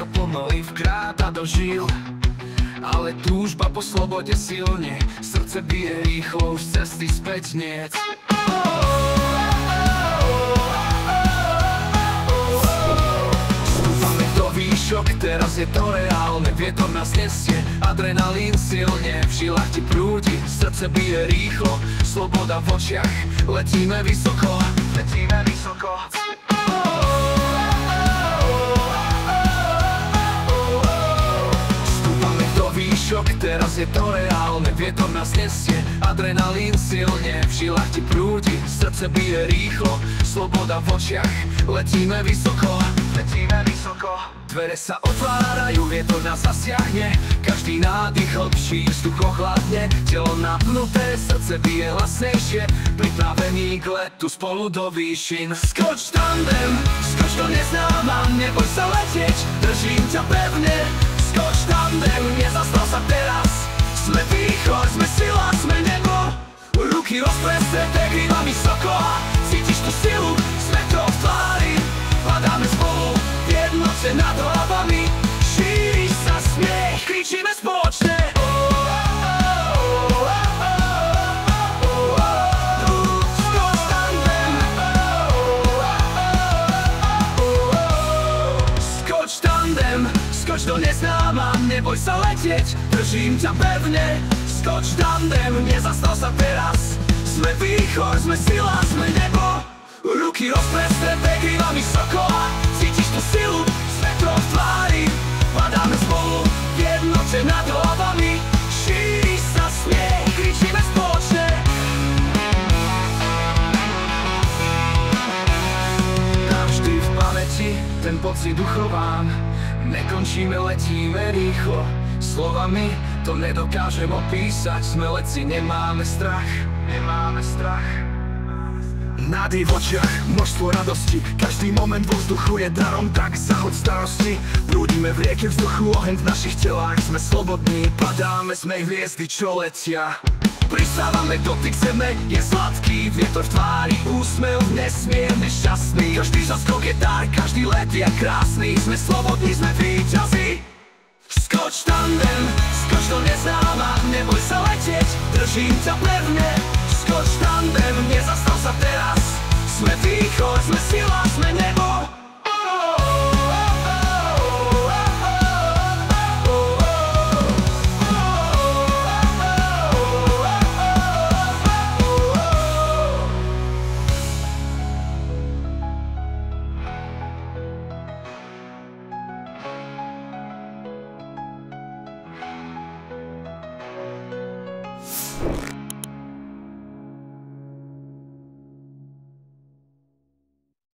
sa plno i vkráta do žil. Ale túžba po slobode silne, srdce bije rýchlo, už cesty späť niet. Stúpame do výšok, teraz je to reálne. Vietor nás nesie, adrenalín silne, v žilách ti prúdi, srdce bije rýchlo. Sloboda v očiach, letíme vysoko, letíme vysoko. Teraz je to reálne, vietor nás nesie, adrenalín silne, v žilách ti prúdi, srdce bije rýchlo. Sloboda v očiach, letíme vysoko, letíme vysoko. Dvere sa otvárajú, vietor nás zasiahne, každý nádych hlbší, vzduch ochladne. Telo napnuté, srdce bije hlasnejšie, pripravený k letu spolu do výšin. Skoč tandem, skoč do neznáma, neboj sa letieť, držím ťa pevne. Skoč tandem, nezastal sa teraz. Sme východ, sme sila, sme nebo. Ruky rozprestreté, krídla vysoko. Cítiš tú silu, svetlo v tvári. Padáme spolu, v jednote nad hlavami. Šíri sa smiech, kričíme spoločne. Skoč tandem. Skoč tandem, skoč do neznáma, neboj sa letieť, držím ťa pevne. Skoč tandem, nezastal sa teraz. Sme výchor, sme sila, sme nebo. Ruky rozprestreté, krídla vysoko. Cítiš tú silu, svetlo v tvári. Padáme spolu, v jednote nad hlavami. Šíri sa smiech, kričíme spoločne. Navždy v pamäti ten pocit uchovám. Nekončíme, letíme rýchlo. Slovami to nedokážem opísať. Sme letci, nemáme strach, nemáme strach. Nádej v očiach, množstvo radosti. Každý moment vo vzduchu je darom, tak zahoď starosti. Prúdime v rieke vzduchu, oheň v našich telách. Sme slobodní, padáme, sme hviezdy, čo letia. Prisávame, dotyk zeme je sladký, vietor v tvári, úsmev nesmierne šťastný. Každý zaskok je dar, každý let je krásny. Sme slobodní, sme víťazi. Skoč tandem, skoč do neznáma, neboj sa letieť, držím ťa pevne. Skoč tandem, nezastal sa teraz. Sme východ, sme sila, sme nebo. You